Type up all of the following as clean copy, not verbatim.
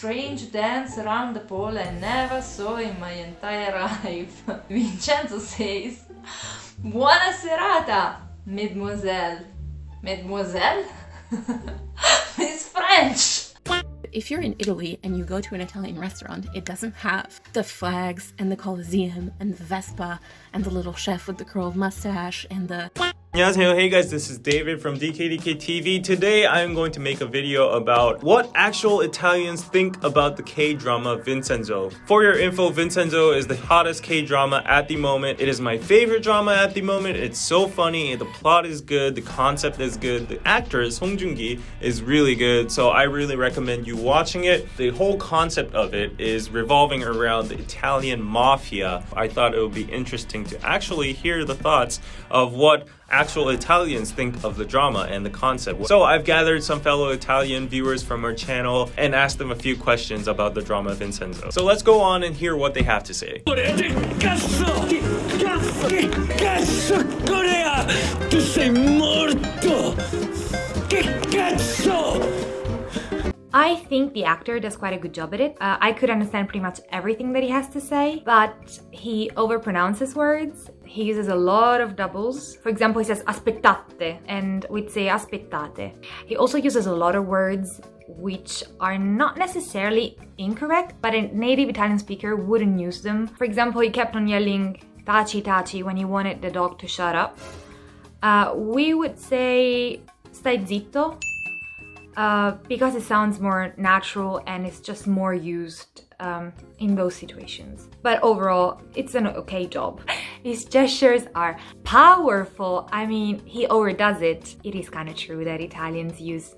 strange dance around the pole I never saw in my entire life. Vincenzo says, Buona serata, mademoiselle. Mademoiselle? It's French! If you're in Italy and you go to an Italian restaurant, it doesn't have the flags and the Colosseum and the Vespa and the little chef with the curled mustache and the... 안녕하세요. Hey guys, this is David from DKDKTV. Today I am going to make a video about what actual Italians think about the K-drama Vincenzo. For your info, Vincenzo is the hottest K-drama at the moment. It is my favorite drama at the moment. It's so funny, the plot is good, the concept is good, the actor, Joong Ki, is really good, so I really recommend you watching it. The whole concept of it is revolving around the Italian Mafia. I thought it would be interesting to actually hear the thoughts of what actual Italians think of the drama and the concept. So I've gathered some fellow Italian viewers from our channel and asked them a few questions about the drama Vincenzo. So let's go on and hear what they have to say. Tu sei morto! Che cazzo! I think the actor does quite a good job at it. I could understand pretty much everything that he has to say, but he overpronounces words. He uses a lot of doubles. For example, he says aspettate, and we'd say aspettate. He also uses a lot of words which are not necessarily incorrect, but a native Italian speaker wouldn't use them. For example, he kept on yelling taci taci when he wanted the dog to shut up. We would say stai zitto, because it sounds more natural and it's just more used in those situations. But overall, it's an okay job. His gestures are powerful. I mean, he overdoes it. It is kind of true that Italians use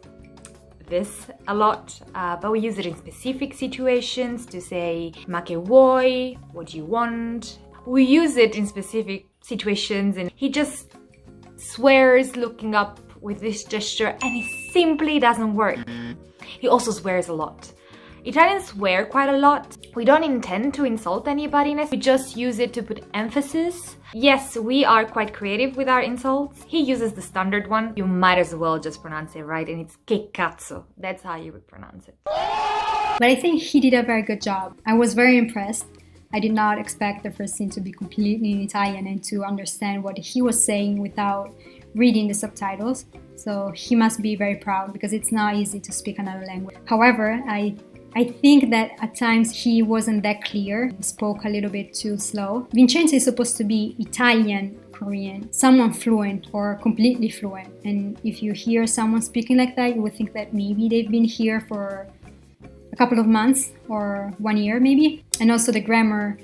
this a lot, but we use it in specific situations to say ma che vuoi, what do you want? We use it in specific situations, and he just swears looking up with this gesture, and it simply doesn't work. He also swears a lot. Italians swear quite a lot. We don't intend to insult anybody, we just use it to put emphasis. Yes, we are quite creative with our insults. He uses the standard one. You might as well just pronounce it right, and it's che cazzo. That's how you would pronounce it. But I think he did a very good job. I was very impressed. I did not expect the first scene to be completely in Italian and to understand what he was saying without reading the subtitles. So he must be very proud, because it's not easy to speak another language. However, I think that at times he wasn't that clear, spoke a little bit too slow. Vincenzo is supposed to be Italian Korean, someone fluent or completely fluent. And if you hear someone speaking like that, you would think that maybe they've been here for a couple of months or 1 year maybe. And also the grammar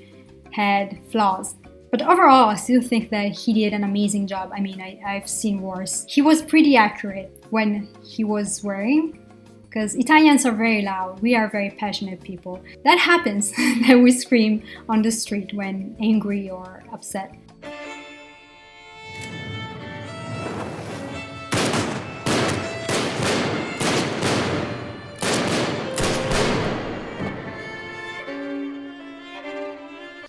had flaws. But overall, I still think that he did an amazing job. I mean, I've seen worse. He was pretty accurate when he was swearing, because Italians are very loud. We are very passionate people. That happens, that we scream on the street when angry or upset.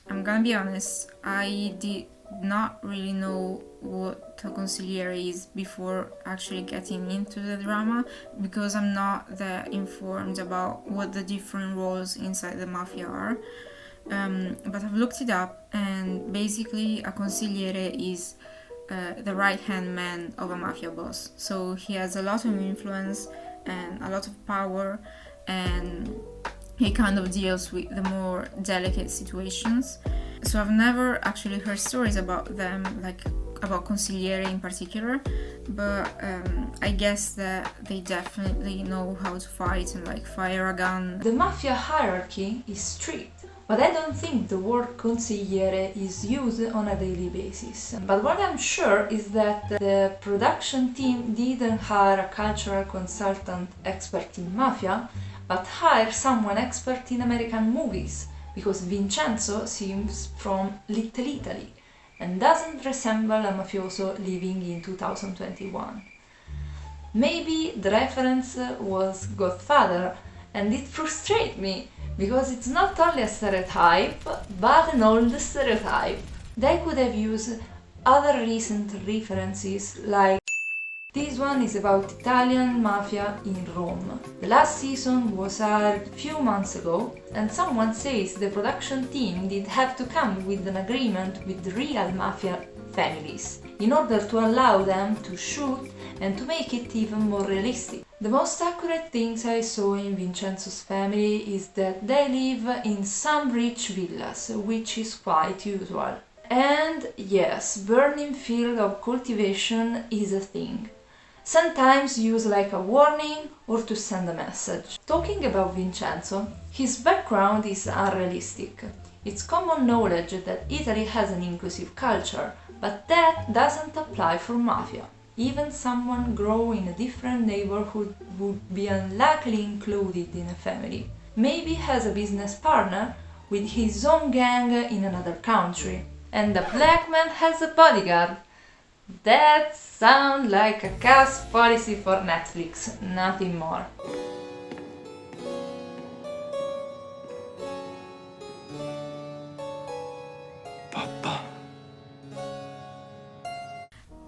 I'm gonna be honest, I did not really know what a consigliere is before actually getting into the drama, because I'm not that informed about what the different roles inside the mafia are. But I've looked it up, and basically a consigliere is the right-hand man of a mafia boss. So he has a lot of influence and a lot of power, and he kind of deals with the more delicate situations. So I've never actually heard stories about them, like about consigliere in particular, but I guess that they definitely know how to fight and like fire a gun. The mafia hierarchy is strict, but I don't think the word consigliere is used on a daily basis. But what I'm sure is that the production team didn't hire a cultural consultant expert in mafia, but hire someone expert in American movies, because Vincenzo seems from Little Italy and doesn't resemble a mafioso living in 2021. Maybe the reference was Godfather, and it frustrates me, because it's not only a stereotype, but an old stereotype. They could have used other recent references like This one is about Italian mafia in Rome. The last season was aired a few months ago, and someone says the production team did have to come with an agreement with the real mafia families in order to allow them to shoot and to make it even more realistic. The most accurate things I saw in Vincenzo's family is that they live in some rich villas, which is quite usual. And yes, burning field of cultivation is a thing. Sometimes used like a warning or to send a message. Talking about Vincenzo, his background is unrealistic. It's common knowledge that Italy has an inclusive culture, but that doesn't apply for mafia. Even someone growing in a different neighborhood would be unlikely included in a family. Maybe has a business partner with his own gang in another country. And the black man has a bodyguard. That sounds like a cast policy for Netflix, nothing more. Papa.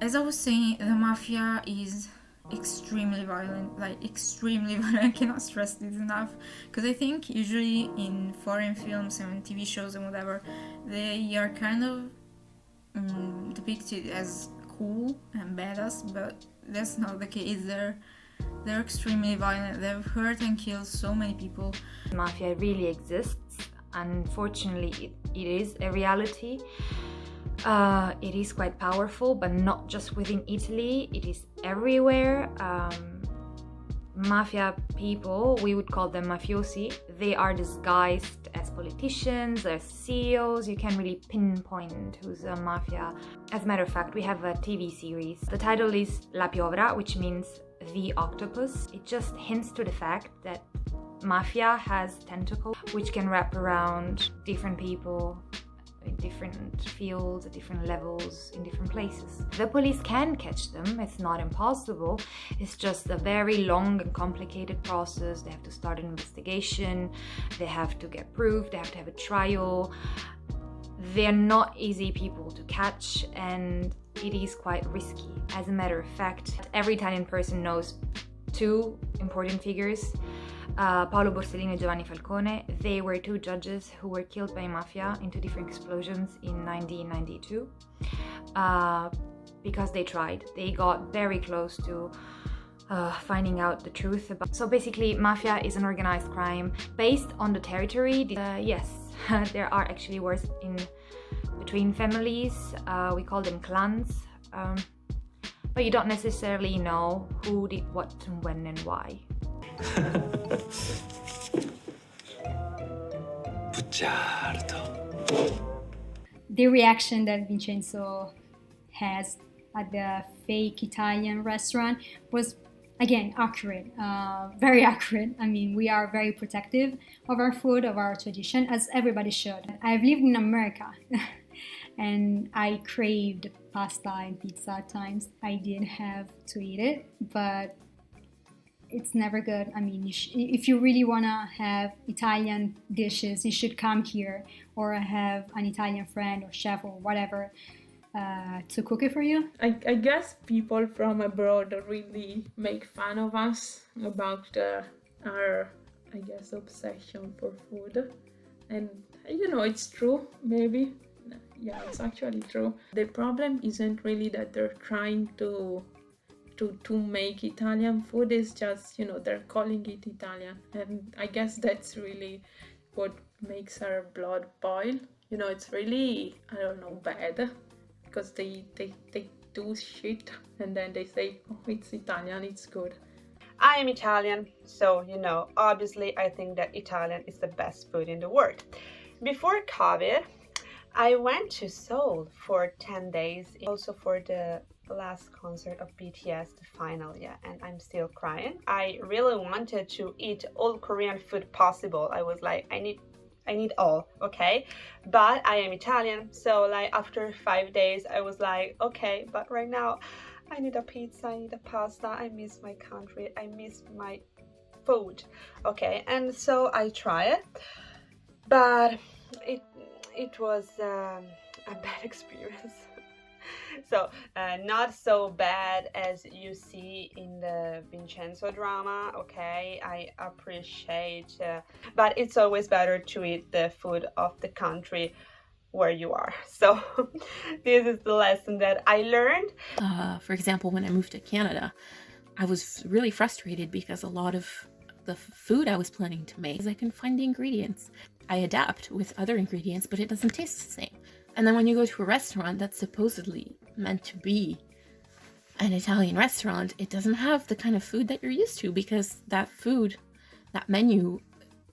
As I was saying, the mafia is extremely violent, like extremely violent. I cannot stress this enough, because I think usually in foreign films and TV shows and whatever, they are kind of depicted as cool and badass, but that's not the case. They're extremely violent. They've hurt and killed so many people. Mafia really exists. Unfortunately, it is a reality. It is quite powerful, but not just within Italy, it is everywhere. Mafia people, we would call them mafiosi, they are disguised as politicians, as CEOs. You can't really pinpoint who's a mafia. As a matter of fact, we have a TV series. The title is La Piovra, which means the octopus. It just hints to the fact that mafia has tentacles which can wrap around different people in different fields, at different levels, in different places. The police can catch them, it's not impossible. It's just a very long and complicated process. They have to start an investigation, they have to get proof, they have to have a trial. They're not easy people to catch, and it is quite risky. As a matter of fact, every Italian person knows two important figures, Paolo Borsellino and Giovanni Falcone. They were two judges who were killed by mafia in two different explosions in 1992 because they tried. They got very close to finding out the truth about. So basically, mafia is an organized crime based on the territory. Yes, there are actually wars in between families. We call them clans. But you don't necessarily know who did what and when and why. The reaction that Vincenzo has at the fake Italian restaurant was, again, accurate, very accurate. I mean, we are very protective of our food, of our tradition, as everybody should. I've lived in America and I craved pasta and pizza at times. I did have to eat it, but it's never good. I mean, if you really want to have Italian dishes, you should come here or have an Italian friend or chef or whatever to cook it for you. I guess people from abroad really make fun of us about our, I guess, obsession for food. And, you know, it's true, maybe. Yeah, it's actually true. The problem isn't really that they're trying to make Italian food, is just, you know, they're calling it Italian. And I guess that's really what makes our blood boil. You know, it's really, I don't know, bad, because they do shit and then they say, oh, it's Italian, it's good. I am Italian, so, you know, obviously I think that Italian is the best food in the world. Before COVID, I went to Seoul for 10 days, also for the last concert of BTS, the final, yeah, and I'm still crying. I really wanted to eat all Korean food possible. I was like, I need all, okay? But I am Italian, so like after 5 days, I was like, okay, but right now I need a pizza, I need a pasta, I miss my country, I miss my food, okay? And so I tried, but it was a bad experience. So not so bad as you see in the Vincenzo drama, okay? I appreciate, but it's always better to eat the food of the country where you are. So this is the lesson that I learned. For example, when I moved to Canada, I was really frustrated because a lot of the food I was planning to make, I couldn't find the ingredients. I adapt with other ingredients, but it doesn't taste the same. And then when you go to a restaurant that's supposedly meant to be an Italian restaurant, it doesn't have the kind of food that you're used to, because that food, that menu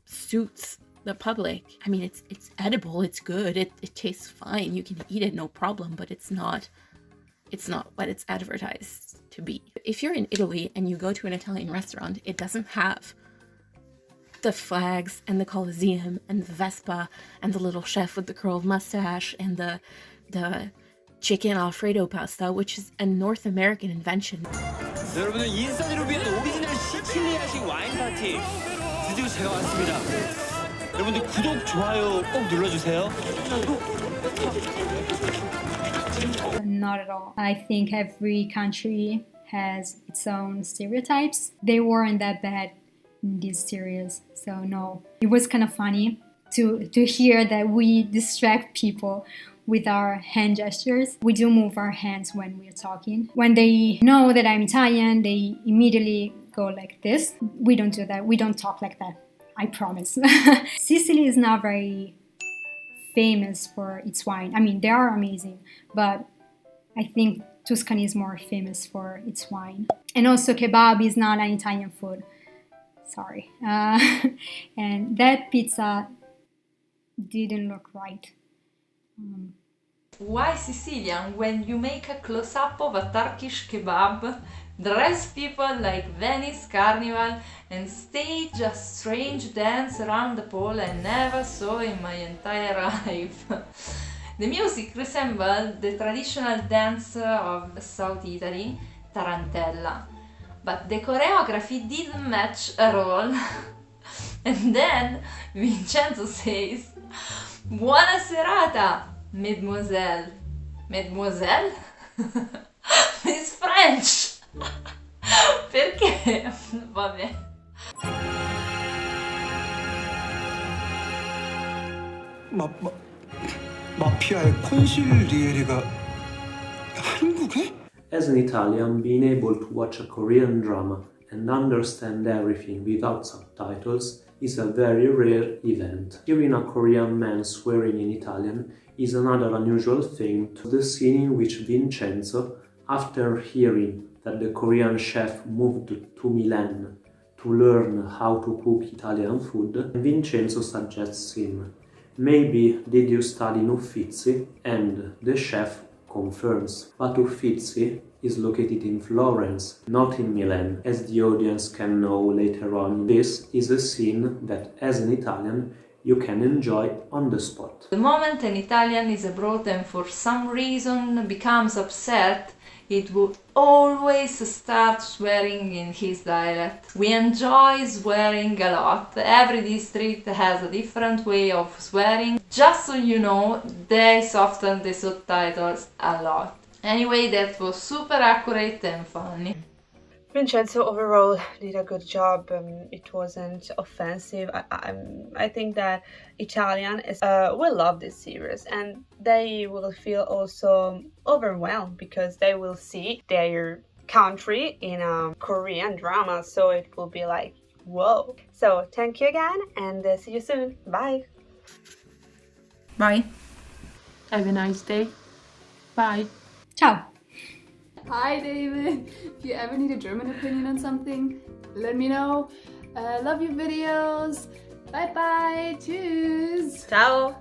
suits the public. I mean, it's edible, it's good, it tastes fine, you can eat it, no problem, but it's not what it's advertised to be. If you're in Italy and you go to an Italian restaurant, it doesn't have the flags and the Colosseum and the Vespa and the little chef with the curled mustache and the chicken Alfredo pasta, which is a North American invention. 여러분들 인싸들을 위한 오리지널 시칠리아식 와인 파티 드디어 제가 왔습니다. 여러분들 구독, 좋아요 꼭 눌러주세요. Not at all. I think every country has its own stereotypes. They weren't that bad in this series, so no. It was kind of funny to hear that we distract people with our hand gestures. We do move our hands when we're talking. When they know that I'm Italian, they immediately go like this. We don't do that. We don't talk like that. I promise. Sicily is not very famous for its wine. I mean, they are amazing, but I think Tuscany is more famous for its wine. And also kebab is not an Italian food. Sorry. And that pizza didn't look right. Why Sicilian? When you make a close-up of a Turkish kebab, dress people like Venice Carnival and stage a strange dance around the pole I never saw in my entire life. The music resembled the traditional dance of South Italy, tarantella, but the choreography didn't match at all. And then Vincenzo says, "Buona serata, mademoiselle." Mademoiselle? It's French! Perché? Vabbè. 마피아의 콘실리에리가 한국에? As an Italian, being able to watch a Korean drama and understand everything without subtitles is a very rare event. Hearing a Korean man swearing in Italian is another unusual thing. To the scene in which Vincenzo, after hearing that the Korean chef moved to Milan to learn how to cook Italian food, Vincenzo suggests him, "Maybe did you study in Uffizi?" And the chef confirms. But Uffizi is located in Florence, not in Milan, as the audience can know later on. This is a scene that, as an Italian, you can enjoy on the spot. The moment an Italian is abroad and for some reason becomes upset, it would always start swearing in his dialect. We enjoy swearing a lot. Every district has a different way of swearing. Just so you know, they soften the subtitles a lot. Anyway, that was super accurate and funny. Vincenzo overall did a good job. It wasn't offensive. I think that Italian will love this series, and they will feel also overwhelmed because they will see their country in a Korean drama, so it will be like, whoa. So thank you again, and see you soon. Bye. Bye. Have a nice day. Bye. Ciao. Hi David, if you ever need a German opinion on something, let me know. Love your videos. Bye bye. Tschüss. Ciao.